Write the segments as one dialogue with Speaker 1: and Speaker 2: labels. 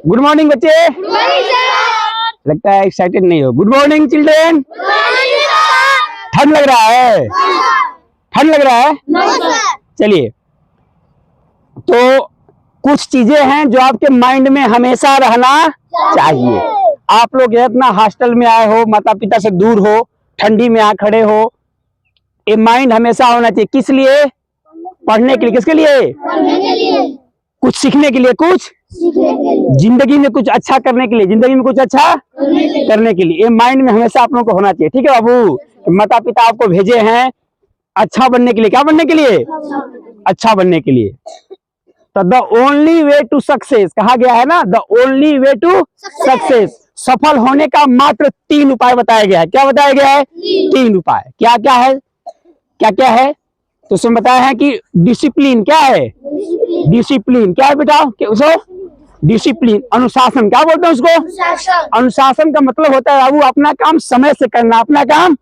Speaker 1: Good morning बच्चे। लगता है एक्साइटेड नहीं हो। Good morning children. ठंड लग रहा है? ठंड लग रहा है? चलिए, तो कुछ चीजें हैं जो आपके माइंड में हमेशा रहना चाहिए। आप लोग इतना हॉस्टल में आए हो, माता पिता से दूर हो, ठंडी में आ खड़े हो, ये माइंड हमेशा होना चाहिए। किस लिए? पढ़ने के लिए। किसके लिए? कुछ सीखने के लिए, कुछ जिंदगी में कुछ अच्छा करने के लिए, जिंदगी में कुछ अच्छा करने के लिए। ये माइंड में हमेशा आप लोगों को होना चाहिए। ठीक है बाबू? माता पिता आपको भेजे हैं अच्छा बनने के लिए। क्या बनने के लिए? अच्छा बनने के लिए। तो the only way to success कहा गया है ना, the only way to success. सफल होने का मात्र 3 उपाय बताया गया है। क्या बताया गया है? 3 उपाय। क्या क्या है? क्या क्या है? तो उसमें बताया है कि डिसिप्लिन क्या है? डिसिप्लिन क्या है बेटा? उसको डिसिप्लिन, अनुशासन। क्या बोलते हैं उसको? अनुशासन का मतलब होता है बाबू अपना काम समय से करना। अपना काम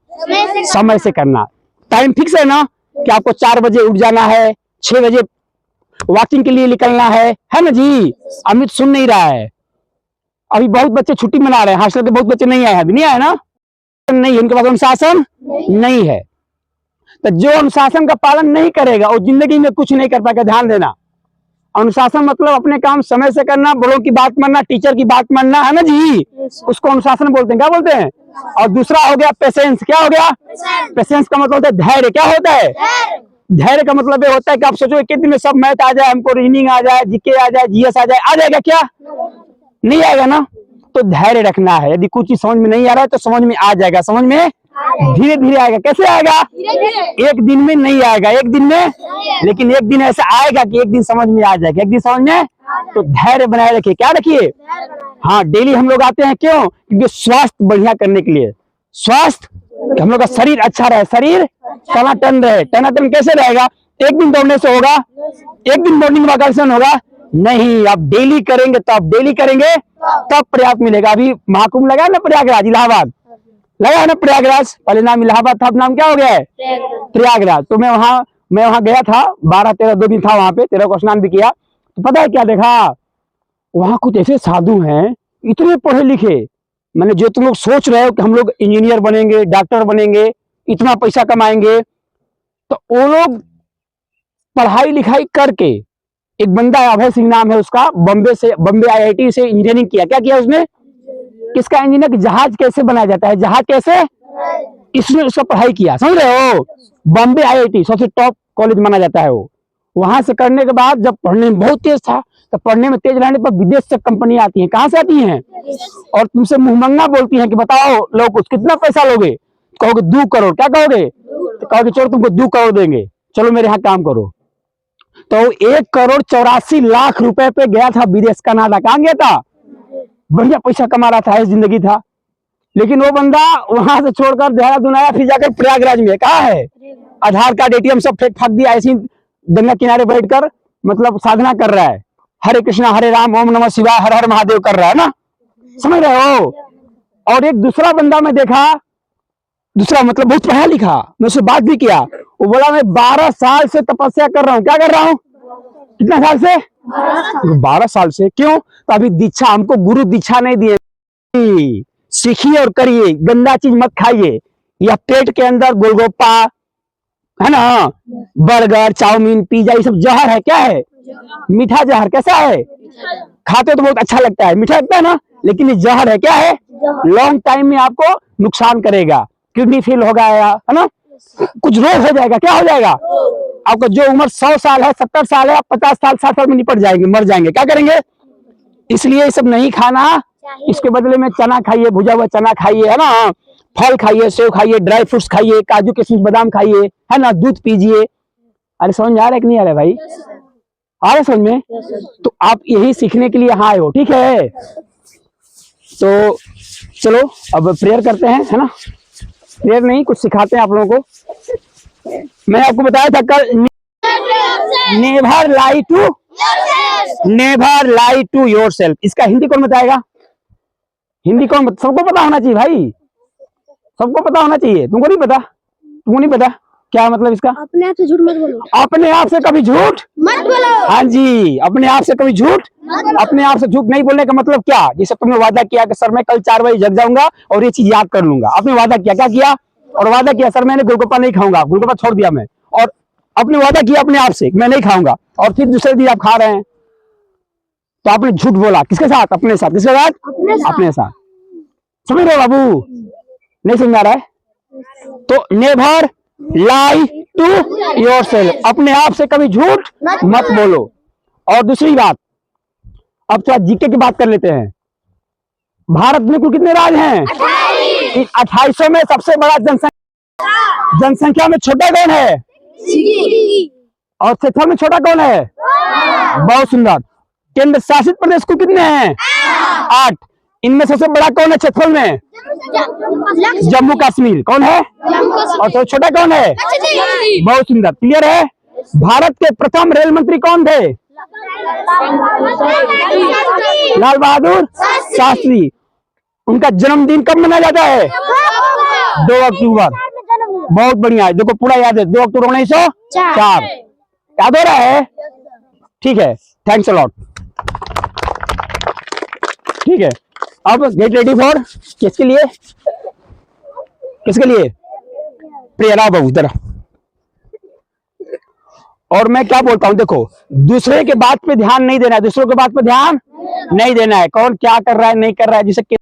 Speaker 1: समय से करना। टाइम फिक्स है ना कि आपको 4 बजे उठ जाना है, 6 बजे वॉकिंग के लिए निकलना है ना जी? अमित सुन नहीं रहा है। अभी बहुत बच्चे छुट्टी मना रहे हैं, हॉस्टल के बहुत बच्चे नहीं आए हैं। अभी नहीं आए ना? नहीं, उनके पास अनुशासन नहीं है। तो जो अनुशासन का पालन नहीं करेगा वो जिंदगी में कुछ नहीं कर पाएगा। ध्यान देना, अनुशासन मतलब अपने काम समय से करना, बड़ों की बात मानना, टीचर की बात मानना, है ना जी? उसको अनुशासन बोलते हैं। क्या बोलते हैं? और दूसरा हो गया पेशेंस। क्या हो गया? पेशेंस का मतलब होता है धैर्य। क्या होता है? धैर्य का मतलब ये होता है कि आप सोचो एक दिन में सब मैथ आ जाए, हमको रीजनिंग आ जाए, जीके आ जाए, जीएस आ जाए, आ जाएगा क्या? नहीं आएगा ना? तो धैर्य रखना है। यदि कुछ चीज समझ में नहीं आ रहा है तो समझ में आ जाएगा। समझ में धीरे धीरे आएगा। कैसे आएगा? एक दिन में नहीं आएगा, एक दिन में, लेकिन एक दिन ऐसा आएगा कि एक दिन समझ में आ जाएगा। एक दिन समझ में। तो धैर्य बनाए रखिए। क्या रखिए? हाँ, डेली हम लोग आते हैं। क्यों? क्योंकि स्वास्थ्य बढ़िया करने के लिए। स्वास्थ्य, हम लोग का शरीर अच्छा रहे, शरीर टनाटन रहे। टनाटन कैसे रहेगा? एक दिन दौड़ने से होगा? एक दिन मॉर्निंग वॉक से होगा? नहीं, आप डेली करेंगे तो आप डेली करेंगे तब पर्याप्त मिलेगा। अभी महाकुंभ लगा ना प्रयागराज, इलाहाबाद लगा है ना प्रयागराज। पहले नाम इलाहाबाद था, अब नाम क्या हो गया है? प्रयागराज। तो मैं वहां गया था 12-13 2 दिन था वहां पे। 13 को स्नान भी किया। तो पता है क्या देखा? वहां कुछ ऐसे साधु हैं, इतने पढ़े लिखे, मैंने जो तुम लोग सोच रहे हो कि हम लोग इंजीनियर बनेंगे, डॉक्टर बनेंगे, इतना पैसा कमाएंगे, तो वो लोग पढ़ाई लिखाई करके, एक बंदा अभय सिंह नाम है उसका, बम्बे आईआईटी से इंजीनियरिंग किया। क्या किया उसने? किसका इंजीनियर? जहाज कैसे बनाया जाता है, जहाज कैसे, इसने उसका पढ़ाई किया। समझ रहे हो? बॉम्बे आईआईटी सबसे टॉप कॉलेज माना जाता है वो। वहां से करने के बाद जब पढ़ने में बहुत तेज था, तो पढ़ने में तेज रहने पर विदेश से कंपनी आती है। कहां से आती हैं? और तुमसे मुंहमंगा बोलती हैं कि बताओ लो कुछ, कितना पैसा लोगे? कहोगे 2 करोड़। क्या कहोगे? तो कहोगे चलो तुमको 2 करोड़ देंगे, चलो मेरे यहाँ काम करो। तो 1,84,00,000 रुपए पे गया था विदेश, कनाडा। कहाँ गया था? बढ़िया पैसा कमा रहा था, जिंदगी था। लेकिन वो बंदा वहां से छोड़कर देहरादून आया, फिर जाकर प्रयागराज में कहा है आधार कार्ड एटीएम सब फेंक फाक दिया, ऐसी गंगा किनारे बैठकर मतलब साधना कर रहा है। हरे कृष्णा हरे राम ओम नमः शिवाय हर हर महादेव कर रहा है ना? समझ रहे हो? और एक दूसरा बंदा मैं देखा, दूसरा मतलब बहुत पढ़ा लिखा, मैं उससे बात भी किया। वो बोला मैं 12 साल से तपस्या कर रहा हूँ। क्या कर रहा हूँ? कितना साल से? 12 साल से। क्यों? तो अभी दीक्षा, हमको गुरु दीक्षा नहीं दिए। सीखिए और करिए, गंदा चीज मत खाइए। यह पेट के अंदर गोलगप्पा है ना, बर्गर, चाउमीन, पिज्जा, ये सब जहर है। क्या है? मीठा जहर। कैसा है? खाते तो बहुत अच्छा लगता है, मीठा लगता है ना, लेकिन ये जहर है। क्या है? लॉन्ग टाइम में आपको नुकसान करेगा। किडनी फेल होगा, है ना, कुछ रोग हो जाएगा। क्या हो जाएगा? आपका जो उम्र 100 साल है, 70 साल है, 50 साल 60 साल में निपट जाएंगे, मर जाएंगे। क्या करेंगे? इसलिए ये सब नहीं खाना। इसके बदले में चना खाइए, भुजा हुआ चना खाइए, है ना, फल खाइए, सेव खाइए, ड्राई फ्रूट्स खाइए, काजू किशमिश बादाम खाइए, है ना, दूध पीजिए। अरे समझ में आ रहा है कि नहीं आ रहा है भाई? आ रहा है समझ में? तो आप यही सीखने के लिए यहाँ आए हो। ठीक है, तो चलो अब प्रेयर करते हैं, है ना। प्रेयर नहीं, कुछ सिखाते हैं आप लोगों को। मैंने आपको बताया था कल, नेवर लाई टू योरसेल्फ। इसका हिंदी कौन बताएगा? हिंदी कौन सबको पता होना चाहिए भाई, सबको पता होना चाहिए। तुमको नहीं पता? तुमको नहीं पता? क्या मतलब इसका?
Speaker 2: अपने आप से झूठ मत बोलो।
Speaker 1: अपने आप से कभी झूठ
Speaker 2: मत बोलो।
Speaker 1: हाँ जी, अपने आप से कभी झूठ अपने आप से झूठ नहीं बोलने का मतलब क्या? जैसे तुमने वादा किया कि सर मैं कल 4 बजे जग जाऊंगा और ये चीज याद कर लूंगा। आपने वादा किया, क्या किया? और वादा किया सर मैंने गोलगप्पा नहीं खाऊंगा, गोलगप्पा छोड़ दिया मैं। और अपने वादा किया अपने आप से मैं नहीं खाऊंगा, और फिर दूसरे दिन आप खा रहे हैं, तो आपने झूठ बोला। किसके साथ? अपने साथ। किसके साथ? अपने साथ। समझ रहे हो बाबू? नहीं समझ आ रहा है तो नेवर लाई टू योरसेल्फ, अपने आप से कभी झूठ मत बोलो। और दूसरी बात, अब थोड़ा जीके की बात कर लेते हैं। भारत में कुल कितने राज्य हैं? 2800 में सबसे बड़ा जनसंख्या में छोटा कौन है? और क्षेत्रफल में छोटा कौन है? बहुत सुंदर। केंद्र शासित प्रदेश कुल कितने हैं? 8। इनमें सबसे बड़ा कौन है क्षेत्रफल में? जम्मू कश्मीर। कौन है? और सबसे छोटा कौन है? बहुत सुंदर, क्लियर है। भारत के प्रथम रेल मंत्री कौन थे? लाल बहादुर शास्त्री। उनका जन्मदिन कब मनाया जाता है? 2 अक्टूबर। बहुत बढ़िया, देखो पूरा याद है। 2 अक्टूबर 1904 याद हो रहा है? ठीक है, थैंक्स अ लॉट। ठीक है, अब गेट रेडी फॉर किसके लिए? किसके लिए? प्रेरणा बाबू इधर। और मैं क्या बोलता हूं, देखो दूसरे के बात पे ध्यान नहीं देना है, दूसरों के बात पे ध्यान नहीं देना है। कौन क्या कर रहा है नहीं कर रहा है, जैसे